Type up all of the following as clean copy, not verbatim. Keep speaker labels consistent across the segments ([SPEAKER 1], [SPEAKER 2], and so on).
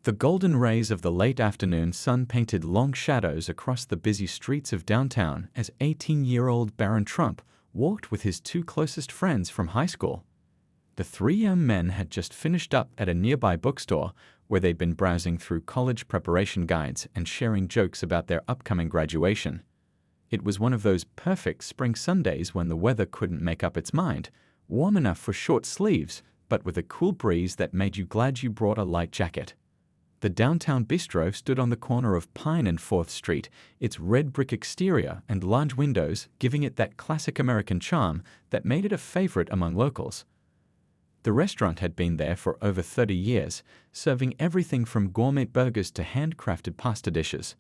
[SPEAKER 1] The golden rays of the late afternoon sun painted long shadows across the busy streets of downtown as 18-year-old Barron Trump walked with his two closest friends from high school. The three young men had just finished up at a nearby bookstore where they'd been browsing through college preparation guides and sharing jokes about their upcoming graduation. It was one of those perfect spring Sundays when the weather couldn't make up its mind, warm enough for short sleeves, but with a cool breeze that made you glad you brought a light jacket. The downtown bistro stood on the corner of Pine and 4th Street, its red brick exterior and large windows giving it that classic American charm that made it a favorite among locals. The restaurant had been there for over 30 years, serving everything from gourmet burgers to handcrafted pasta dishes.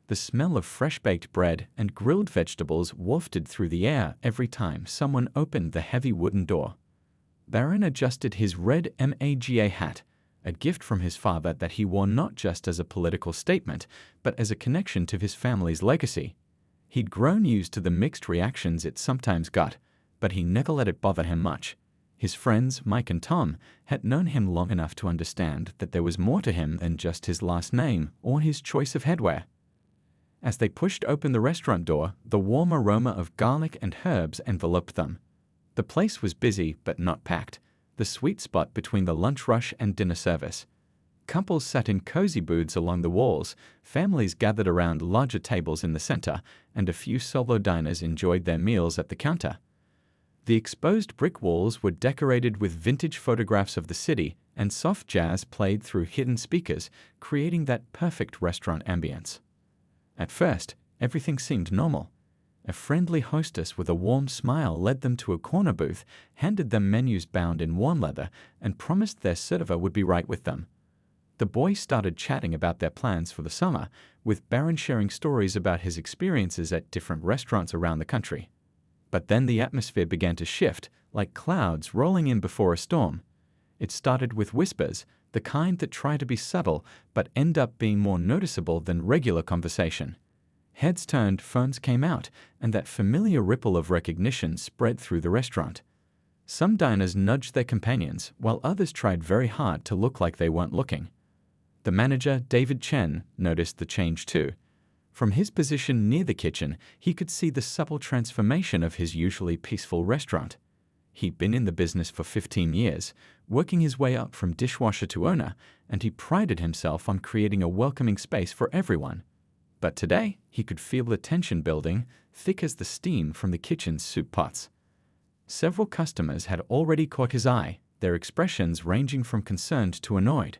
[SPEAKER 1] The smell of fresh-baked bread and grilled vegetables wafted through the air every time someone opened the heavy wooden door. Barron adjusted his red MAGA hat, a gift from his father that he wore not just as a political statement, but as a connection to his family's legacy. He'd grown used to the mixed reactions it sometimes got, but he never let it bother him much. His friends, Mike and Tom, had known him long enough to understand that there was more to him than just his last name or his choice of headwear. As they pushed open the restaurant door, the warm aroma of garlic and herbs enveloped them. The place was busy but not packed, the sweet spot between the lunch rush and dinner service. Couples sat in cozy booths along the walls, families gathered around larger tables in the center, and a few solo diners enjoyed their meals at the counter. The exposed brick walls were decorated with vintage photographs of the city, and soft jazz played through hidden speakers, creating that perfect restaurant ambience. At first, everything seemed normal. A friendly hostess with a warm smile led them to a corner booth, handed them menus bound in worn leather, and promised their server would be right with them. The boys started chatting about their plans for the summer, with Barron sharing stories about his experiences at different restaurants around the country. But then the atmosphere began to shift, like clouds rolling in before a storm. It started with whispers, the kind that try to be subtle but end up being more noticeable than regular conversation. Heads turned, phones came out, and that familiar ripple of recognition spread through the restaurant. Some diners nudged their companions, while others tried very hard to look like they weren't looking. The manager, David Chen, noticed the change too. From his position near the kitchen, he could see the subtle transformation of his usually peaceful restaurant. He'd been in the business for 15 years, working his way up from dishwasher to owner, and he prided himself on creating a welcoming space for everyone. But today, he could feel the tension building, thick as the steam from the kitchen's soup pots. Several customers had already caught his eye, their expressions ranging from concerned to annoyed.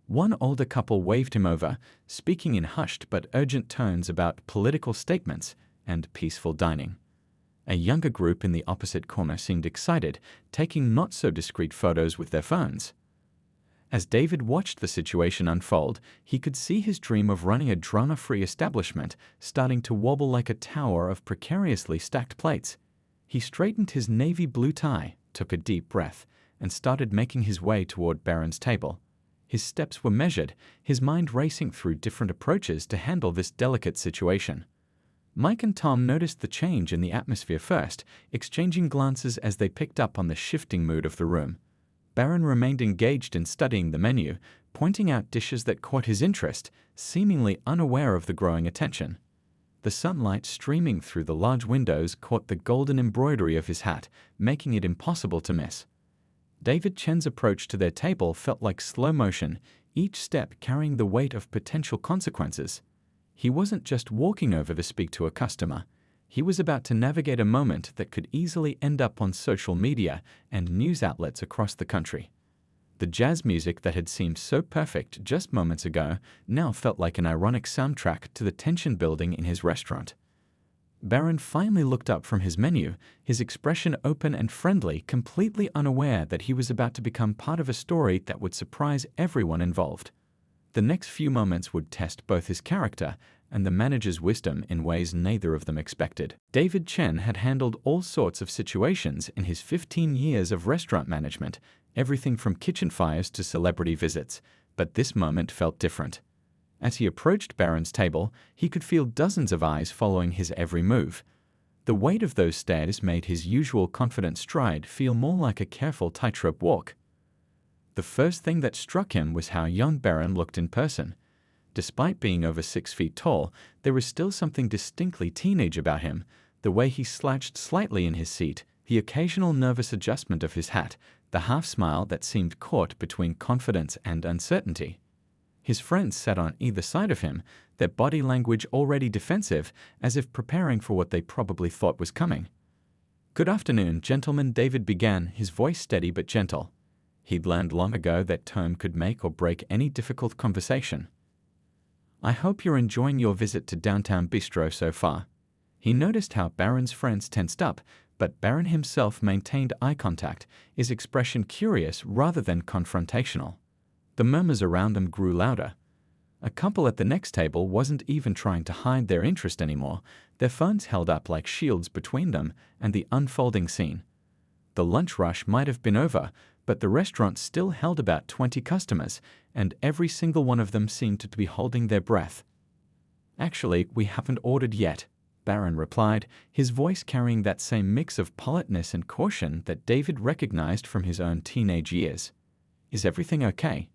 [SPEAKER 1] One older couple waved him over, speaking in hushed but urgent tones about political statements and peaceful dining. A younger group in the opposite corner seemed excited, taking not-so-discreet photos with their phones. As David watched the situation unfold, he could see his dream of running a drama-free establishment starting to wobble like a tower of precariously stacked plates. He straightened his navy blue tie, took a deep breath, and started making his way toward Barron's table. His steps were measured, his mind racing through different approaches to handle this delicate situation. Mike and Tom noticed the change in the atmosphere first, exchanging glances as they picked up on the shifting mood of the room. Barron remained engaged in studying the menu, pointing out dishes that caught his interest, seemingly unaware of the growing attention. The sunlight streaming through the large windows caught the golden embroidery of his hat, making it impossible to miss. David Chen's approach to their table felt like slow motion, each step carrying the weight of potential consequences. He wasn't just walking over to speak to a customer. He was about to navigate a moment that could easily end up on social media and news outlets across the country. The jazz music that had seemed so perfect just moments ago now felt like an ironic soundtrack to the tension building in his restaurant. Barron finally looked up from his menu, his expression open and friendly, completely unaware that he was about to become part of a story that would surprise everyone involved. The next few moments would test both his character and the manager's wisdom in ways neither of them expected. David Chen had handled all sorts of situations in his 15 years of restaurant management, everything from kitchen fires to celebrity visits, but this moment felt different. As he approached Barron's table, he could feel dozens of eyes following his every move. The weight of those stares made his usual confident stride feel more like a careful tightrope walk. The first thing that struck him was how young Barron looked in person. Despite being over 6 feet tall, there was still something distinctly teenage about him. The way he slouched slightly in his seat, the occasional nervous adjustment of his hat, the half-smile that seemed caught between confidence and uncertainty. His friends sat on either side of him, their body language already defensive, as if preparing for what they probably thought was coming. "Good afternoon, gentlemen," David began, his voice steady but gentle. He'd learned long ago that tone could make or break any difficult conversation. "I hope you're enjoying your visit to Downtown Bistro so far." He noticed how Barron's friends tensed up, but Barron himself maintained eye contact, his expression curious rather than confrontational. The murmurs around them grew louder. A couple at the next table wasn't even trying to hide their interest anymore, their phones held up like shields between them and the unfolding scene. The lunch rush might have been over, but the restaurant still held about 20 customers, and every single one of them seemed to be holding their breath. "Actually, we haven't ordered yet," Barron replied, his voice carrying that same mix of politeness and caution that David recognized from his own teenage years. "Is everything okay?"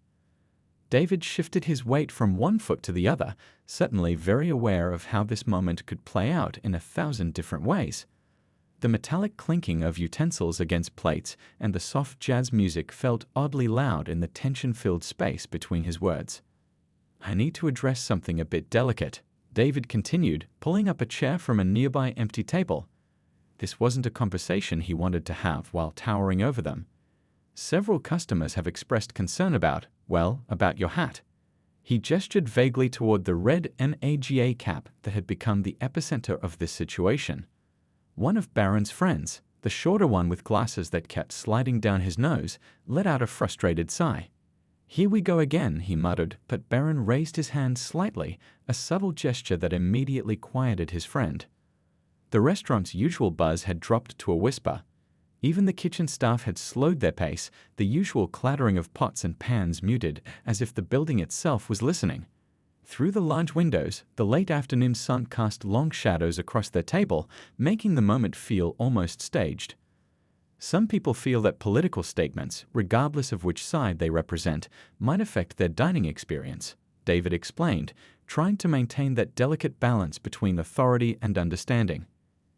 [SPEAKER 1] David shifted his weight from one foot to the other, certainly very aware of how this moment could play out in 1,000 different ways. The metallic clinking of utensils against plates and the soft jazz music felt oddly loud in the tension-filled space between his words. "I need to address something a bit delicate," David continued, pulling up a chair from a nearby empty table. This wasn't a conversation he wanted to have while towering over them. "Several customers have expressed concern about your hat." He gestured vaguely toward the red MAGA cap that had become the epicenter of this situation. One of Barron's friends, the shorter one with glasses that kept sliding down his nose, let out a frustrated sigh. "Here we go again," he muttered, but Barron raised his hand slightly, a subtle gesture that immediately quieted his friend. The restaurant's usual buzz had dropped to a whisper. Even the kitchen staff had slowed their pace, the usual clattering of pots and pans muted, as if the building itself was listening. Through the large windows, the late afternoon sun cast long shadows across their table, making the moment feel almost staged. Some people feel that political statements, regardless of which side they represent, might affect their dining experience, David explained, trying to maintain that delicate balance between authority and understanding.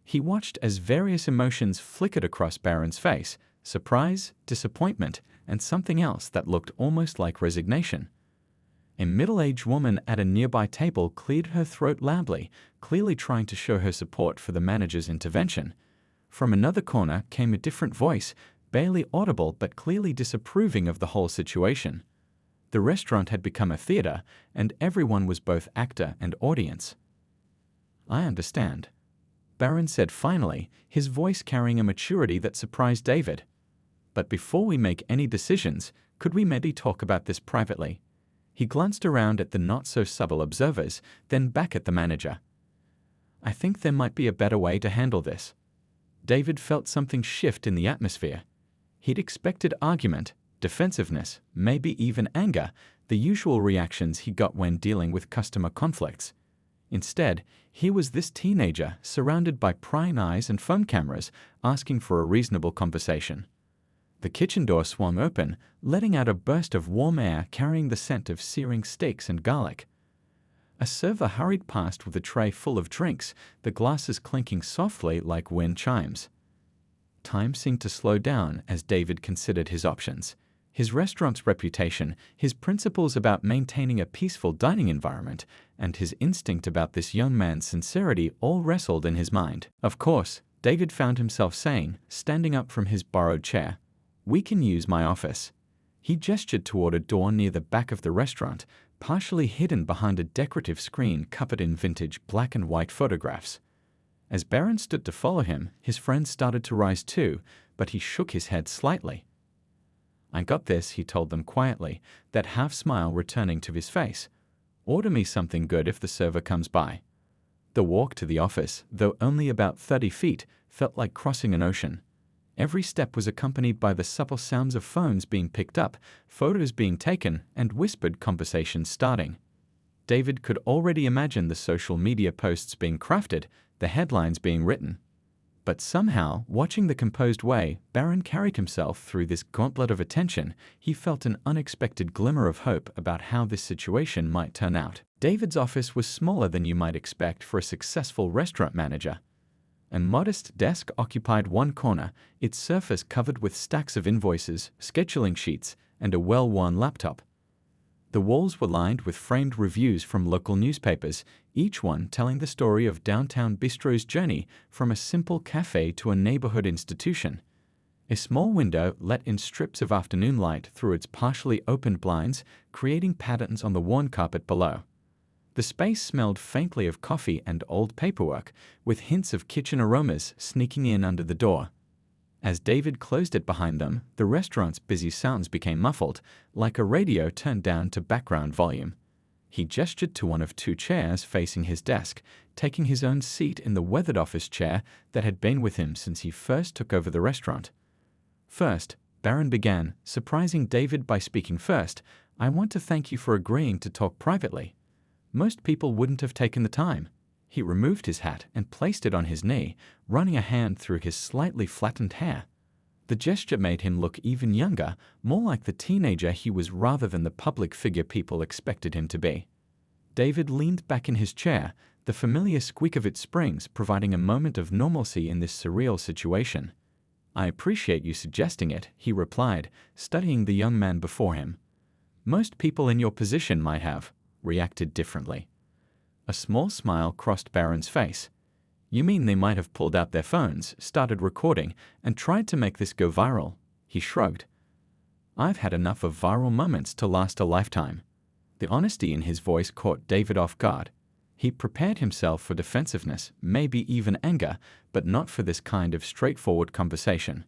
[SPEAKER 1] He watched as various emotions flickered across Barron's face: surprise, disappointment, and something else that looked almost like resignation. A middle-aged woman at a nearby table cleared her throat loudly, clearly trying to show her support for the manager's intervention. From another corner came a different voice, barely audible but clearly disapproving of the whole situation. The restaurant had become a theater, and everyone was both actor and audience. "I understand," Barron said finally, his voice carrying a maturity that surprised David. "But before we make any decisions, could we maybe talk about this privately?" He glanced around at the not-so-subtle observers, then back at the manager. "I think there might be a better way to handle this." David felt something shift in the atmosphere. He'd expected argument, defensiveness, maybe even anger, the usual reactions he got when dealing with customer conflicts. Instead, here was this teenager, surrounded by prying eyes and phone cameras, asking for a reasonable conversation. The kitchen door swung open, letting out a burst of warm air carrying the scent of searing steaks and garlic. A server hurried past with a tray full of drinks, the glasses clinking softly like wind chimes. Time seemed to slow down as David considered his options. His restaurant's reputation, his principles about maintaining a peaceful dining environment, and his instinct about this young man's sincerity all wrestled in his mind. "Of course," David found himself saying, standing up from his borrowed chair. "We can use my office." He gestured toward a door near the back of the restaurant, partially hidden behind a decorative screen covered in vintage black and white photographs. As Barron stood to follow him, his friend started to rise too, but he shook his head slightly. "I got this," he told them quietly, that half-smile returning to his face. "Order me something good if the server comes by." The walk to the office, though only about 30 feet, felt like crossing an ocean. Every step was accompanied by the supple sounds of phones being picked up, photos being taken, and whispered conversations starting. David could already imagine the social media posts being crafted, the headlines being written. But somehow, watching the composed way Barron carried himself through this gauntlet of attention, he felt an unexpected glimmer of hope about how this situation might turn out. David's office was smaller than you might expect for a successful restaurant manager. A modest desk occupied one corner, its surface covered with stacks of invoices, scheduling sheets, and a well-worn laptop. The walls were lined with framed reviews from local newspapers, each one telling the story of downtown Bistro's journey from a simple cafe to a neighborhood institution. A small window let in strips of afternoon light through its partially opened blinds, creating patterns on the worn carpet below. The space smelled faintly of coffee and old paperwork, with hints of kitchen aromas sneaking in under the door. As David closed it behind them, the restaurant's busy sounds became muffled, like a radio turned down to background volume. He gestured to one of two chairs facing his desk, taking his own seat in the weathered office chair that had been with him since he first took over the restaurant. First, Barron began, surprising David by speaking first. "I want to thank you for agreeing to talk privately. Most people wouldn't have taken the time." He removed his hat and placed it on his knee, running a hand through his slightly flattened hair. The gesture made him look even younger, more like the teenager he was rather than the public figure people expected him to be. David leaned back in his chair, the familiar squeak of its springs providing a moment of normalcy in this surreal situation. "I appreciate you suggesting it," he replied, studying the young man before him. "Most people in your position might have reacted differently." A small smile crossed Barron's face. "You mean they might have pulled out their phones, started recording, and tried to make this go viral?" He shrugged. "I've had enough of viral moments to last a lifetime." The honesty in his voice caught David off guard. He prepared himself for defensiveness, maybe even anger, but not for this kind of straightforward conversation.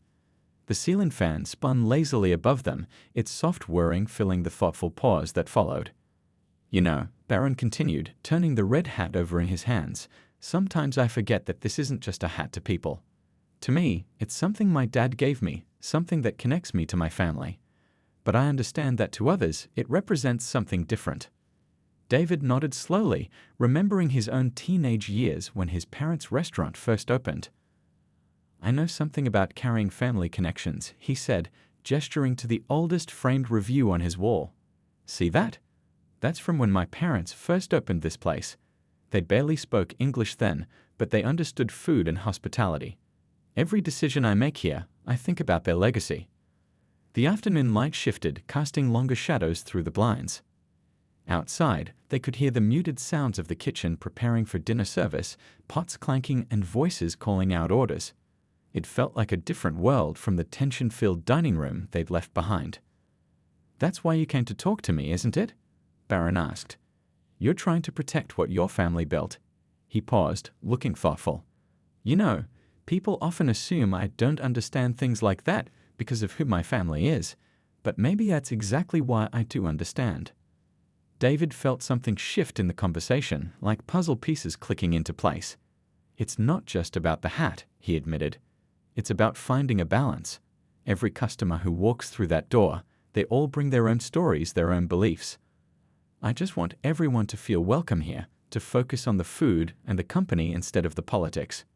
[SPEAKER 1] The ceiling fan spun lazily above them, its soft whirring filling the thoughtful pause that followed. "You know," Barron continued, turning the red hat over in his hands, "sometimes I forget that this isn't just a hat to people. To me, it's something my dad gave me, something that connects me to my family. But I understand that to others, it represents something different." David nodded slowly, remembering his own teenage years when his parents' restaurant first opened. "I know something about carrying family connections," he said, gesturing to the oldest framed review on his wall. "See that? That's from when my parents first opened this place. They barely spoke English then, but they understood food and hospitality. Every decision I make here, I think about their legacy." The afternoon light shifted, casting longer shadows through the blinds. Outside, they could hear the muted sounds of the kitchen preparing for dinner service, pots clanking and voices calling out orders. It felt like a different world from the tension-filled dining room they'd left behind. "That's why you came to talk to me, isn't it?" Barron asked. "You're trying to protect what your family built." He paused, looking thoughtful. "You know, people often assume I don't understand things like that because of who my family is, but maybe that's exactly why I do understand." David felt something shift in the conversation, like puzzle pieces clicking into place. "It's not just about the hat," he admitted. "It's about finding a balance. Every customer who walks through that door, they all bring their own stories, their own beliefs. I just want everyone to feel welcome here, to focus on the food and the company instead of the politics."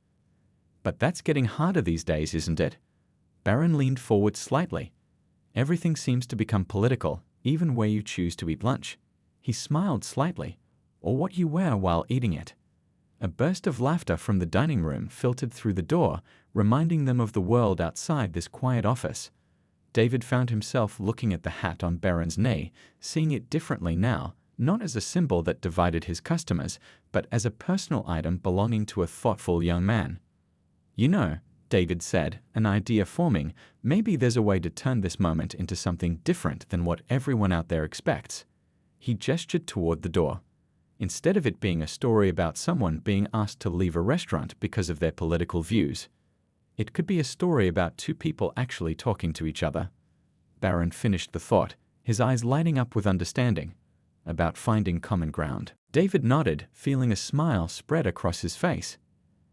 [SPEAKER 1] "But that's getting harder these days, isn't it?" Barron leaned forward slightly. "Everything seems to become political, even where you choose to eat lunch." He smiled slightly. "Or what you wear while eating it." A burst of laughter from the dining room filtered through the door, reminding them of the world outside this quiet office. David found himself looking at the hat on Barron's knee, seeing it differently now, not as a symbol that divided his customers, but as a personal item belonging to a thoughtful young man. "You know," David said, an idea forming, "maybe there's a way to turn this moment into something different than what everyone out there expects." He gestured toward the door. "Instead of it being a story about someone being asked to leave a restaurant because of their political views, it could be a story about two people actually talking to each other." Barron finished the thought, his eyes lighting up with understanding. "About finding common ground." David nodded, feeling a smile spread across his face.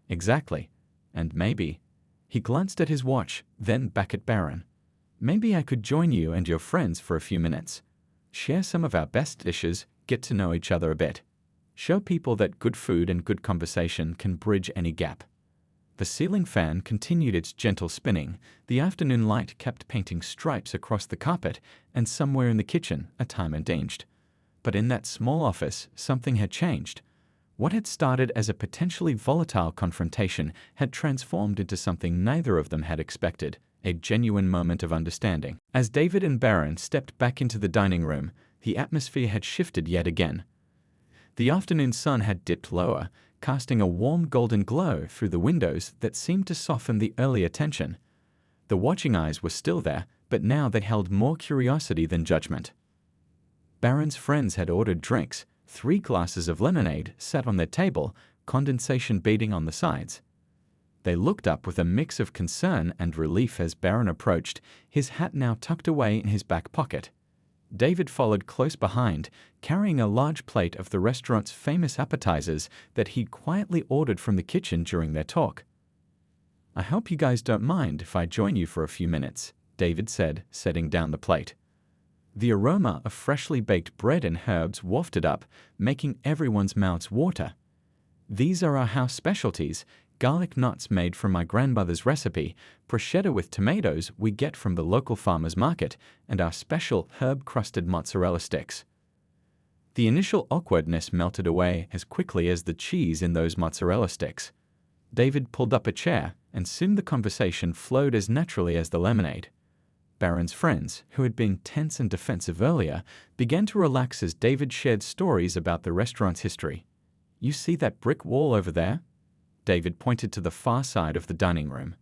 [SPEAKER 1] "Exactly. And maybe—" He glanced at his watch, then back at Barron. "Maybe I could join you and your friends for a few minutes. Share some of our best dishes, get to know each other a bit. Show people that good food and good conversation can bridge any gap." The ceiling fan continued its gentle spinning, the afternoon light kept painting stripes across the carpet, and somewhere in the kitchen a timer dinged. But in that small office, something had changed. What had started as a potentially volatile confrontation had transformed into something neither of them had expected, a genuine moment of understanding. As David and Barron stepped back into the dining room, the atmosphere had shifted yet again. The afternoon sun had dipped lower, casting a warm golden glow through the windows that seemed to soften the earlier tension. The watching eyes were still there, but now they held more curiosity than judgment. Barron's friends had ordered drinks. 3 glasses of lemonade sat on their table, condensation beading on the sides. They looked up with a mix of concern and relief as Barron approached, his hat now tucked away in his back pocket. David followed close behind, carrying a large plate of the restaurant's famous appetizers that he'd quietly ordered from the kitchen during their talk. "I hope you guys don't mind if I join you for a few minutes," David said, setting down the plate. The aroma of freshly baked bread and herbs wafted up, making everyone's mouths water. "These are our house specialties, garlic knots made from my grandmother's recipe, prosciutto with tomatoes we get from the local farmer's market, and our special herb-crusted mozzarella sticks." The initial awkwardness melted away as quickly as the cheese in those mozzarella sticks. David pulled up a chair, and soon the conversation flowed as naturally as the lemonade. Barron's friends, who had been tense and defensive earlier, began to relax as David shared stories about the restaurant's history. "You see that brick wall over there?" David pointed to the far side of the dining room.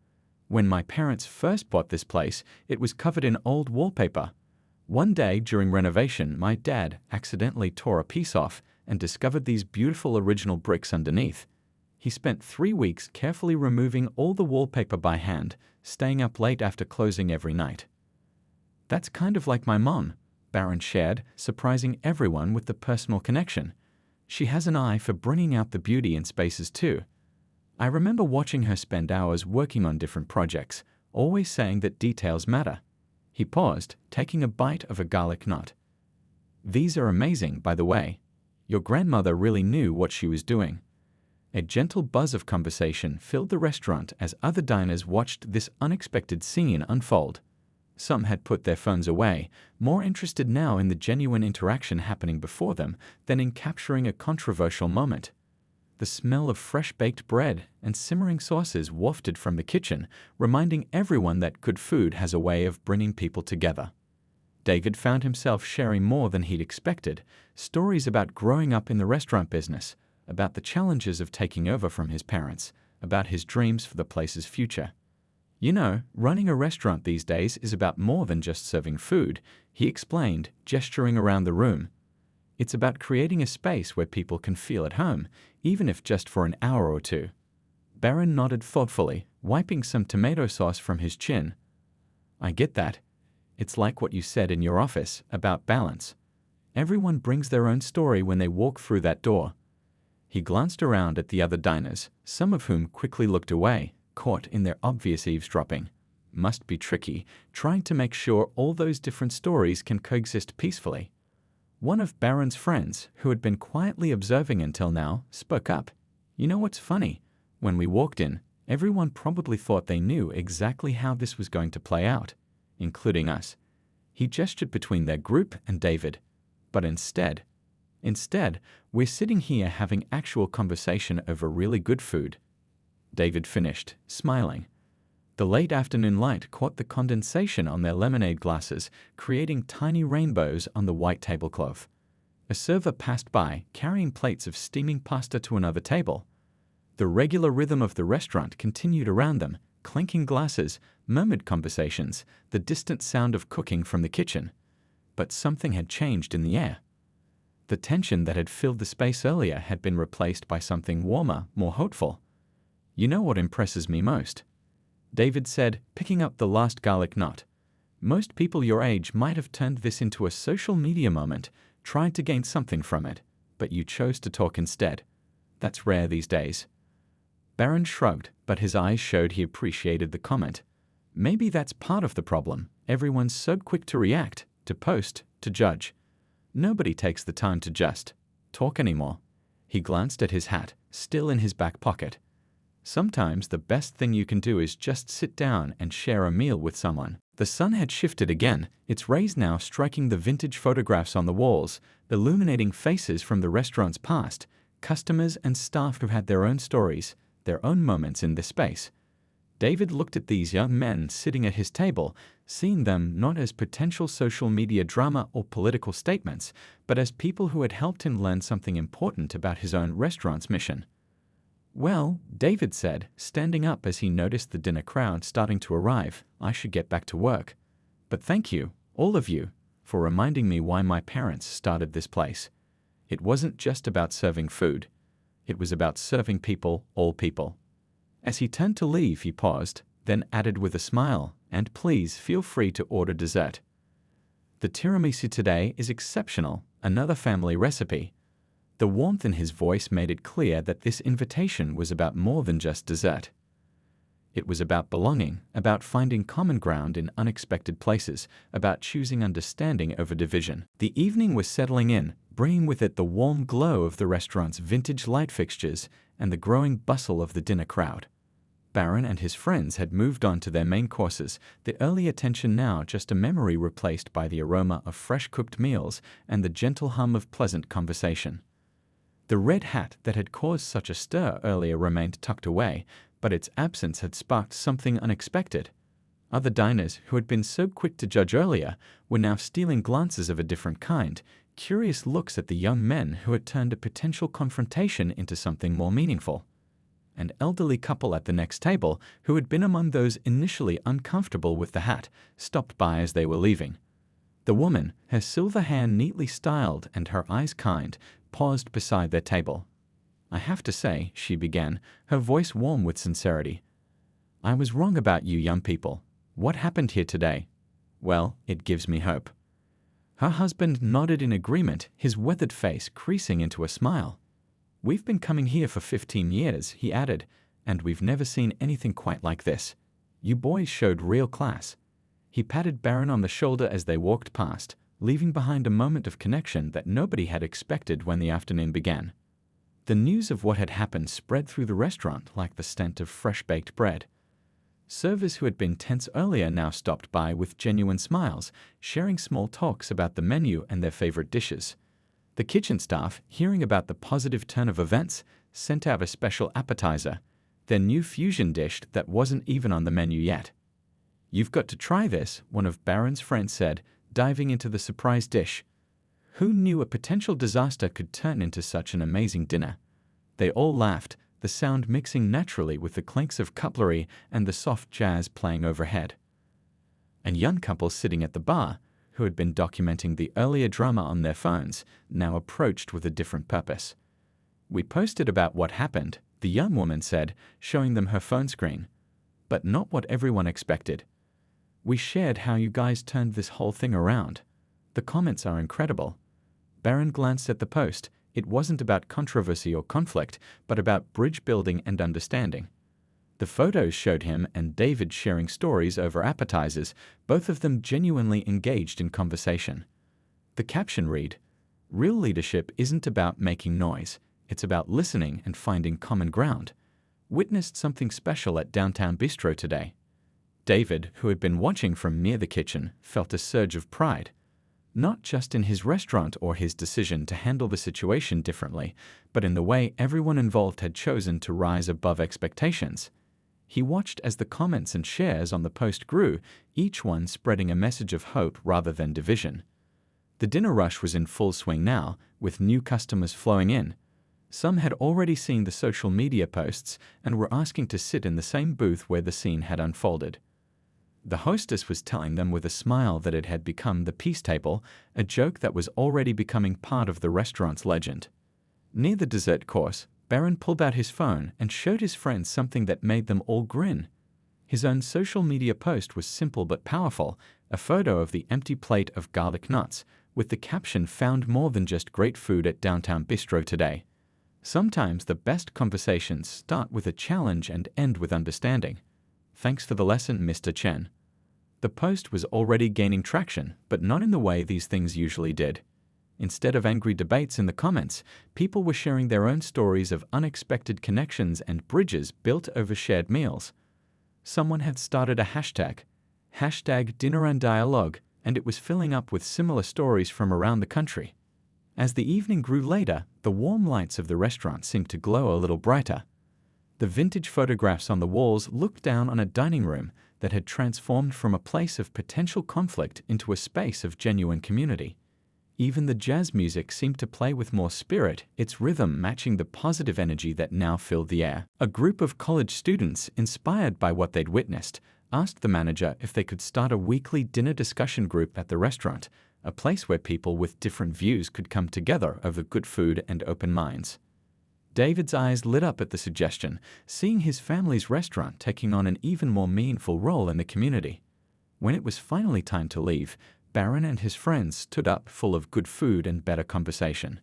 [SPEAKER 1] "When my parents first bought this place, it was covered in old wallpaper. One day during renovation, my dad accidentally tore a piece off and discovered these beautiful original bricks underneath. He spent 3 weeks carefully removing all the wallpaper by hand, staying up late after closing every night." "That's kind of like my mom," Barron shared, surprising everyone with the personal connection. "She has an eye for bringing out the beauty in spaces too. I remember watching her spend hours working on different projects, always saying that details matter." He paused, taking a bite of a garlic knot. "These are amazing, by the way. Your grandmother really knew what she was doing." A gentle buzz of conversation filled the restaurant as other diners watched this unexpected scene unfold. Some had put their phones away, more interested now in the genuine interaction happening before them than in capturing a controversial moment. The smell of fresh-baked bread and simmering sauces wafted from the kitchen, reminding everyone that good food has a way of bringing people together. David found himself sharing more than he'd expected, stories about growing up in the restaurant business, about the challenges of taking over from his parents, about his dreams for the place's future. "You know, running a restaurant these days is about more than just serving food," he explained, gesturing around the room. "It's about creating a space where people can feel at home, even if just for an hour or two." Barron nodded thoughtfully, wiping some tomato sauce from his chin. "I get that. It's like what you said in your office about balance. Everyone brings their own story when they walk through that door." He glanced around at the other diners, some of whom quickly looked away, caught in their obvious eavesdropping. Must be tricky, trying to make sure all those different stories can coexist peacefully. One of Barron's friends, who had been quietly observing until now, spoke up. "You know what's funny? When we walked in, everyone probably thought they knew exactly how this was going to play out, including us." He gestured between their group and David. "But instead, we're sitting here having actual conversation over really good food." David finished, smiling. The late afternoon light caught the condensation on their lemonade glasses, creating tiny rainbows on the white tablecloth. A server passed by, carrying plates of steaming pasta to another table. The regular rhythm of the restaurant continued around them, clinking glasses, murmured conversations, the distant sound of cooking from the kitchen. But something had changed in the air. The tension that had filled the space earlier had been replaced by something warmer, more hopeful. "You know what impresses me most?" David said, picking up the last garlic knot. "Most people your age might have turned this into a social media moment, tried to gain something from it, but you chose to talk instead. That's rare these days." Barron shrugged, but his eyes showed he appreciated the comment. "Maybe that's part of the problem. Everyone's so quick to react, to post, to judge. Nobody takes the time to just talk anymore." He glanced at his hat, still in his back pocket. Sometimes the best thing you can do is just sit down and share a meal with someone. The sun had shifted again, its rays now striking the vintage photographs on the walls, illuminating faces from the restaurant's past, customers and staff who had their own stories, their own moments in this space. David looked at these young men sitting at his table, seeing them not as potential social media drama or political statements, but as people who had helped him learn something important about his own restaurant's mission. "Well," David said, standing up as he noticed the dinner crowd starting to arrive, "I should get back to work. But thank you, all of you, for reminding me why my parents started this place. It wasn't just about serving food. It was about serving people, all people." As he turned to leave, he paused, then added with a smile, "And please feel free to order dessert. The tiramisu today is exceptional, another family recipe." The warmth in his voice made it clear that this invitation was about more than just dessert. It was about belonging, about finding common ground in unexpected places, about choosing understanding over division. The evening was settling in, bringing with it the warm glow of the restaurant's vintage light fixtures and the growing bustle of the dinner crowd. Barron and his friends had moved on to their main courses, the early attention now just a memory replaced by the aroma of fresh-cooked meals and the gentle hum of pleasant conversation. The red hat that had caused such a stir earlier remained tucked away, but its absence had sparked something unexpected. Other diners, who had been so quick to judge earlier, were now stealing glances of a different kind, curious looks at the young men who had turned a potential confrontation into something more meaningful. An elderly couple at the next table, who had been among those initially uncomfortable with the hat, stopped by as they were leaving. The woman, her silver hair neatly styled and her eyes kind, paused beside their table. "I have to say," she began, her voice warm with sincerity, "I was wrong about you young people. What happened here today? Well, it gives me hope." Her husband nodded in agreement, his weathered face creasing into a smile. "We've been coming here for 15 years, he added, "and we've never seen anything quite like this. You boys showed real class." He patted Barron on the shoulder as they walked past, leaving behind a moment of connection that nobody had expected when the afternoon began. The news of what had happened spread through the restaurant like the scent of fresh-baked bread. Servers who had been tense earlier now stopped by with genuine smiles, sharing small talks about the menu and their favorite dishes. The kitchen staff, hearing about the positive turn of events, sent out a special appetizer, their new fusion dish that wasn't even on the menu yet. "You've got to try this," one of Barron's friends said, diving into the surprise dish. Who knew a potential disaster could turn into such an amazing dinner? They all laughed, the sound mixing naturally with the clinks of cutlery and the soft jazz playing overhead. A young couple sitting at the bar, who had been documenting the earlier drama on their phones, now approached with a different purpose. "We posted about what happened," the young woman said, showing them her phone screen. "But not what everyone expected. We shared how you guys turned this whole thing around. The comments are incredible." Barron glanced at the post. It wasn't about controversy or conflict, but about bridge building and understanding. The photos showed him and David sharing stories over appetizers, both of them genuinely engaged in conversation. The caption read, "Real leadership isn't about making noise. It's about listening and finding common ground. Witnessed something special at Downtown Bistro today." David, who had been watching from near the kitchen, felt a surge of pride. Not just in his restaurant or his decision to handle the situation differently, but in the way everyone involved had chosen to rise above expectations. He watched as the comments and shares on the post grew, each one spreading a message of hope rather than division. The dinner rush was in full swing now, with new customers flowing in. Some had already seen the social media posts and were asking to sit in the same booth where the scene had unfolded. The hostess was telling them with a smile that it had become the peace table, a joke that was already becoming part of the restaurant's legend. Near the dessert course, Barron pulled out his phone and showed his friends something that made them all grin. His own social media post was simple but powerful, a photo of the empty plate of garlic nuts, with the caption "Found more than just great food at Downtown Bistro today." Sometimes the best conversations start with a challenge and end with understanding. "Thanks for the lesson, Mr. Chen." The post was already gaining traction, but not in the way these things usually did. Instead of angry debates in the comments, people were sharing their own stories of unexpected connections and bridges built over shared meals. Someone had started a hashtag Dinner and Dialogue, and it was filling up with similar stories from around the country. As the evening grew later, the warm lights of the restaurant seemed to glow a little brighter. The vintage photographs on the walls looked down on a dining room that had transformed from a place of potential conflict into a space of genuine community. Even the jazz music seemed to play with more spirit, its rhythm matching the positive energy that now filled the air. A group of college students, inspired by what they'd witnessed, asked the manager if they could start a weekly dinner discussion group at the restaurant, a place where people with different views could come together over good food and open minds. David's eyes lit up at the suggestion, seeing his family's restaurant taking on an even more meaningful role in the community. When it was finally time to leave, Barron and his friends stood up full of good food and better conversation.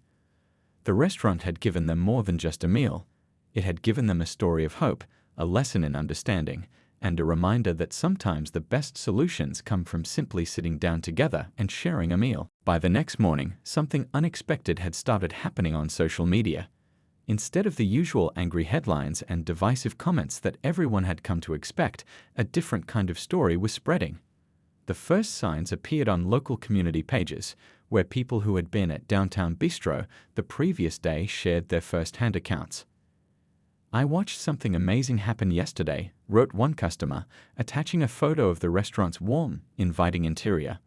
[SPEAKER 1] The restaurant had given them more than just a meal. It had given them a story of hope, a lesson in understanding, and a reminder that sometimes the best solutions come from simply sitting down together and sharing a meal. By the next morning, something unexpected had started happening on social media. Instead of the usual angry headlines and divisive comments that everyone had come to expect, a different kind of story was spreading. The first signs appeared on local community pages, where people who had been at Downtown Bistro the previous day shared their first-hand accounts. "I watched something amazing happen yesterday," wrote one customer, attaching a photo of the restaurant's warm, inviting interior.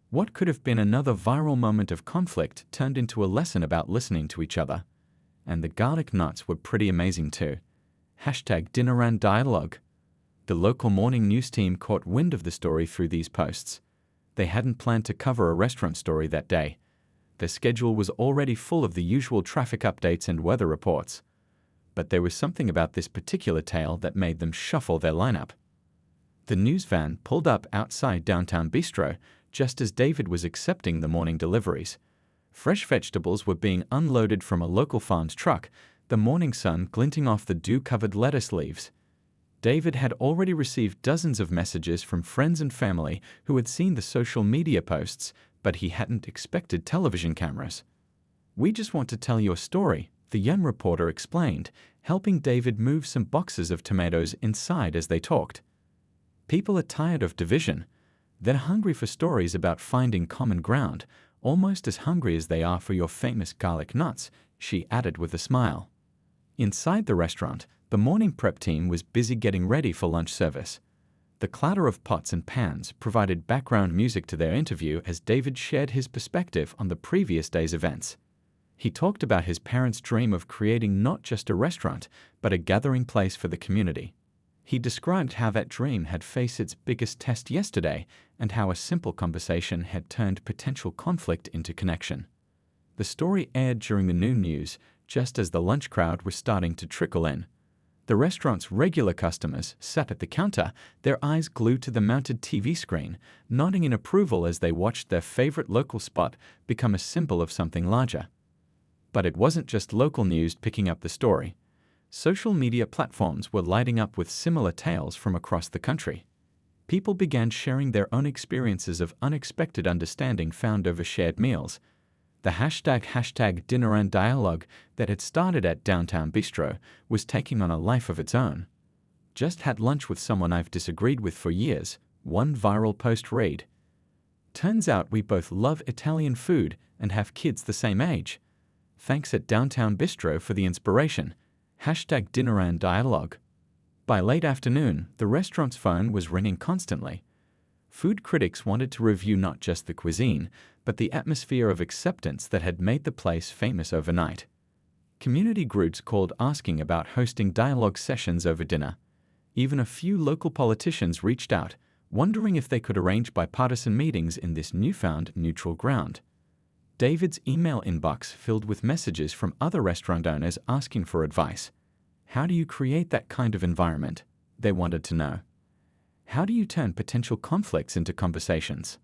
[SPEAKER 1] What could have been another viral moment of conflict turned into a lesson about listening to each other. And the garlic knots were pretty amazing too. Dinner and Dialogue. The local morning news team caught wind of the story through these posts. They hadn't planned to cover a restaurant story that day. Their schedule was already full of the usual traffic updates and weather reports. But there was something about this particular tale that made them shuffle their lineup. The news van pulled up outside Downtown Bistro just as David was accepting the morning deliveries. Fresh vegetables were being unloaded from a local farm's truck, the morning sun glinting off the dew-covered lettuce leaves. David had already received dozens of messages from friends and family who had seen the social media posts, but he hadn't expected television cameras. "We just want to tell you a story," the young reporter explained, helping David move some boxes of tomatoes inside as they talked. "People are tired of division. They're hungry for stories about finding common ground, almost as hungry as they are for your famous garlic knots," she added with a smile. Inside the restaurant, the morning prep team was busy getting ready for lunch service. The clatter of pots and pans provided background music to their interview as David shared his perspective on the previous day's events. He talked about his parents' dream of creating not just a restaurant, but a gathering place for the community. He described how that dream had faced its biggest test yesterday and how a simple conversation had turned potential conflict into connection. The story aired during the noon news, just as the lunch crowd was starting to trickle in. The restaurant's regular customers sat at the counter, their eyes glued to the mounted TV screen, nodding in approval as they watched their favorite local spot become a symbol of something larger. But it wasn't just local news picking up the story. Social media platforms were lighting up with similar tales from across the country. People began sharing their own experiences of unexpected understanding found over shared meals. The hashtag Dinner and Dialogue that had started at Downtown Bistro was taking on a life of its own. "Just had lunch with someone I've disagreed with for years," one viral post read. "Turns out we both love Italian food and have kids the same age. Thanks at Downtown Bistro for the inspiration. Dinner and Dialogue." By late afternoon, the restaurant's phone was ringing constantly. Food critics wanted to review not just the cuisine, but the atmosphere of acceptance that had made the place famous overnight. Community groups called asking about hosting dialogue sessions over dinner. Even a few local politicians reached out, wondering if they could arrange bipartisan meetings in this newfound neutral ground. David's email inbox filled with messages from other restaurant owners asking for advice. How do you create that kind of environment? They wanted to know. How do you turn potential conflicts into conversations?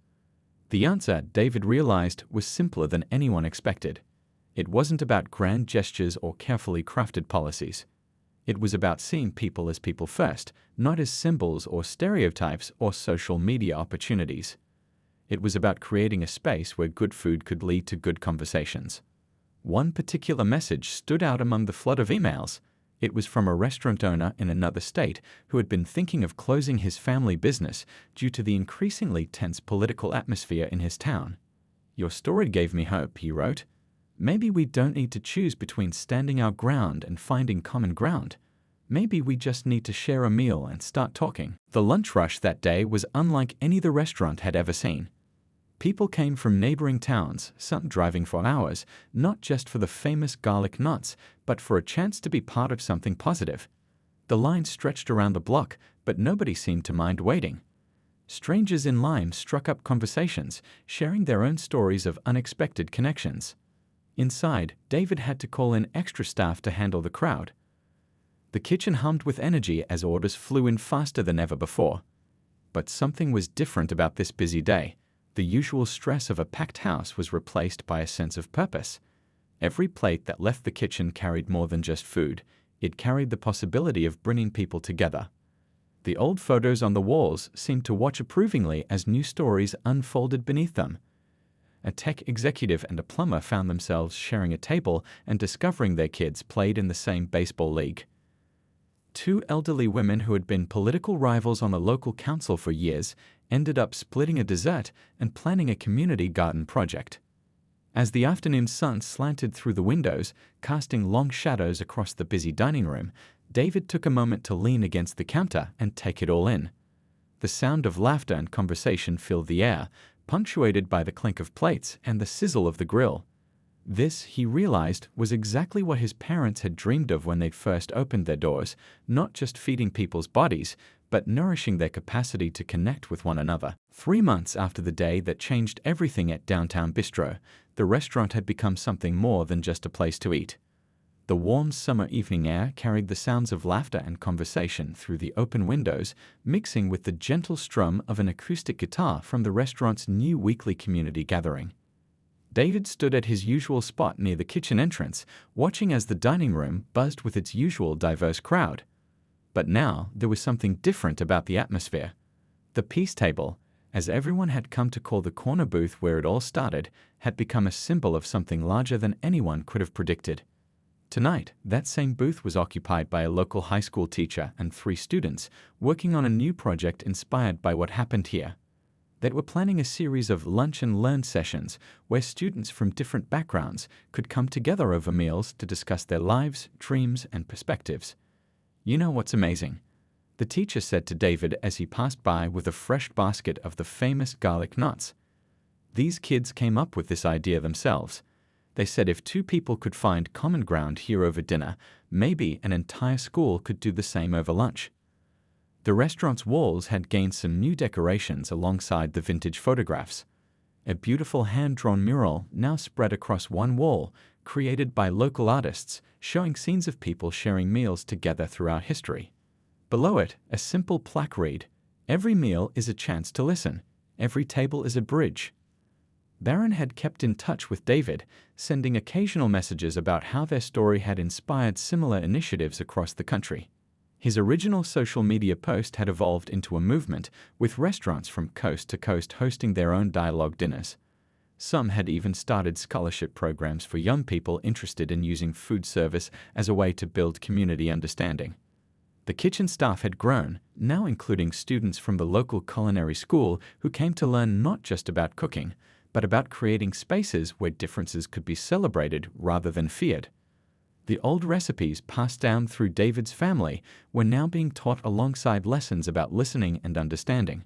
[SPEAKER 1] The answer, David realized, was simpler than anyone expected. It wasn't about grand gestures or carefully crafted policies. It was about seeing people as people first, not as symbols or stereotypes or social media opportunities. It was about creating a space where good food could lead to good conversations. One particular message stood out among the flood of emails. It was from a restaurant owner in another state who had been thinking of closing his family business due to the increasingly tense political atmosphere in his town. "Your story gave me hope," he wrote. "Maybe we don't need to choose between standing our ground and finding common ground. Maybe we just need to share a meal and start talking." The lunch rush that day was unlike any the restaurant had ever seen. People came from neighboring towns, some driving for hours, not just for the famous garlic knots, but for a chance to be part of something positive. The line stretched around the block, but nobody seemed to mind waiting. Strangers in line struck up conversations, sharing their own stories of unexpected connections. Inside, David had to call in extra staff to handle the crowd. The kitchen hummed with energy as orders flew in faster than ever before. But something was different about this busy day. The usual stress of a packed house was replaced by a sense of purpose. Every plate that left the kitchen carried more than just food. It carried the possibility of bringing people together. The old photos on the walls seemed to watch approvingly as new stories unfolded beneath them. A tech executive and a plumber found themselves sharing a table and discovering their kids played in the same baseball league. Two elderly women who had been political rivals on the local council for years ended up splitting a dessert and planning a community garden project. As the afternoon sun slanted through the windows, casting long shadows across the busy dining room, David took a moment to lean against the counter and take it all in. The sound of laughter and conversation filled the air, punctuated by the clink of plates and the sizzle of the grill. This, he realized, was exactly what his parents had dreamed of when they first opened their doors, not just feeding people's bodies, but nourishing their capacity to connect with one another. 3 months after the day that changed everything at Downtown Bistro, the restaurant had become something more than just a place to eat. The warm summer evening air carried the sounds of laughter and conversation through the open windows, mixing with the gentle strum of an acoustic guitar from the restaurant's new weekly community gathering. David stood at his usual spot near the kitchen entrance, watching as the dining room buzzed with its usual diverse crowd. But now there was something different about the atmosphere. The peace table, as everyone had come to call the corner booth where it all started, had become a symbol of something larger than anyone could have predicted. Tonight, that same booth was occupied by a local high school teacher and 3 students working on a new project inspired by what happened here. They were planning a series of lunch and learn sessions where students from different backgrounds could come together over meals to discuss their lives, dreams, and perspectives. "You know what's amazing?" the teacher said to David as he passed by with a fresh basket of the famous garlic nuts. These kids came up with this idea themselves. They said if 2 people could find common ground here over dinner, maybe an entire school could do the same over lunch. The restaurant's walls had gained some new decorations alongside the vintage photographs. A beautiful hand-drawn mural now spread across one wall, created by local artists, showing scenes of people sharing meals together throughout history. Below it, a simple plaque read, "Every meal is a chance to listen. Every table is a bridge." Barron had kept in touch with David, sending occasional messages about how their story had inspired similar initiatives across the country. His original social media post had evolved into a movement, with restaurants from coast to coast hosting their own dialogue dinners. Some had even started scholarship programs for young people interested in using food service as a way to build community understanding. The kitchen staff had grown, now including students from the local culinary school who came to learn not just about cooking, but about creating spaces where differences could be celebrated rather than feared. The old recipes passed down through David's family were now being taught alongside lessons about listening and understanding.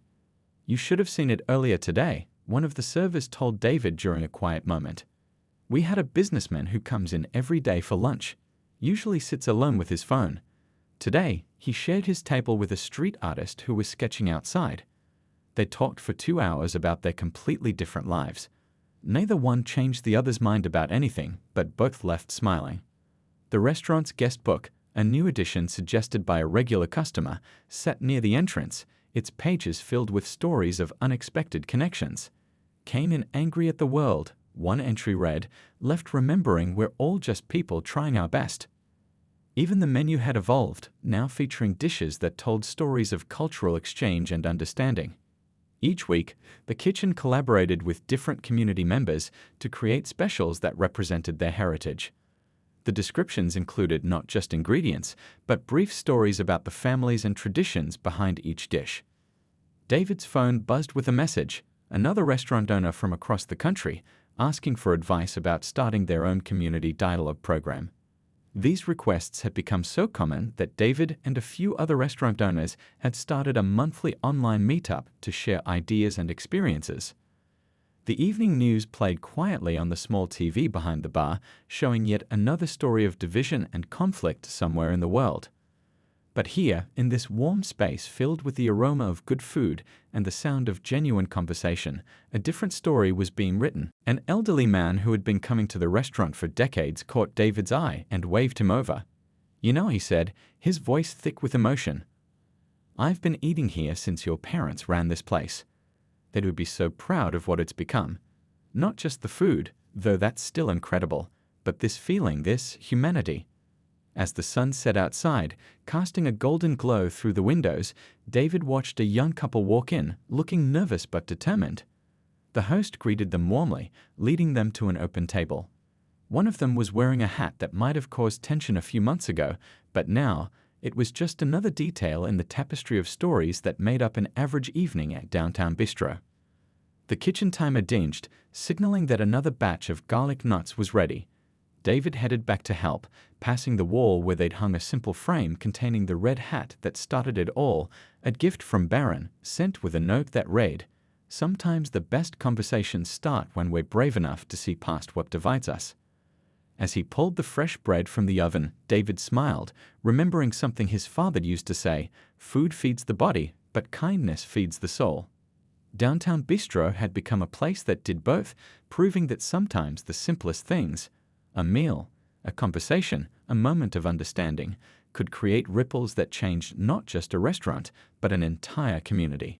[SPEAKER 1] "You should have seen it earlier today," one of the servers told David during a quiet moment. "We had a businessman who comes in every day for lunch, usually sits alone with his phone. Today, he shared his table with a street artist who was sketching outside. They talked for 2 hours about their completely different lives. Neither one changed the other's mind about anything, but both left smiling." The restaurant's guest book, a new edition suggested by a regular customer, sat near the entrance, its pages filled with stories of unexpected connections. "Came in angry at the world," one entry read, "left remembering we're all just people trying our best." Even the menu had evolved, now featuring dishes that told stories of cultural exchange and understanding. Each week, the kitchen collaborated with different community members to create specials that represented their heritage. The descriptions included not just ingredients, but brief stories about the families and traditions behind each dish. David's phone buzzed with a message, another restaurant owner from across the country, asking for advice about starting their own community dialogue program. These requests had become so common that David and a few other restaurant owners had started a monthly online meetup to share ideas and experiences. The evening news played quietly on the small TV behind the bar, showing yet another story of division and conflict somewhere in the world. But here, in this warm space filled with the aroma of good food and the sound of genuine conversation, a different story was being written. An elderly man who had been coming to the restaurant for decades caught David's eye and waved him over. "You know," he said, his voice thick with emotion, "I've been eating here since your parents ran this place." They would be so proud of what it's become. Not just the food, though that's still incredible, but this feeling, this humanity. As the sun set outside, casting a golden glow through the windows, David watched a young couple walk in, looking nervous but determined. The host greeted them warmly, leading them to an open table. One of them was wearing a hat that might have caused tension a few months ago, but now it was just another detail in the tapestry of stories that made up an average evening at Downtown Bistro. The kitchen timer dinged, signaling that another batch of garlic knots was ready. David headed back to help, passing the wall where they'd hung a simple frame containing the red hat that started it all, a gift from Barron, sent with a note that read, "Sometimes the best conversations start when we're brave enough to see past what divides us." As he pulled the fresh bread from the oven, David smiled, remembering something his father used to say, "Food feeds the body, but kindness feeds the soul." Downtown Bistro had become a place that did both, proving that sometimes the simplest things, a meal, a conversation, a moment of understanding, could create ripples that changed not just a restaurant, but an entire community.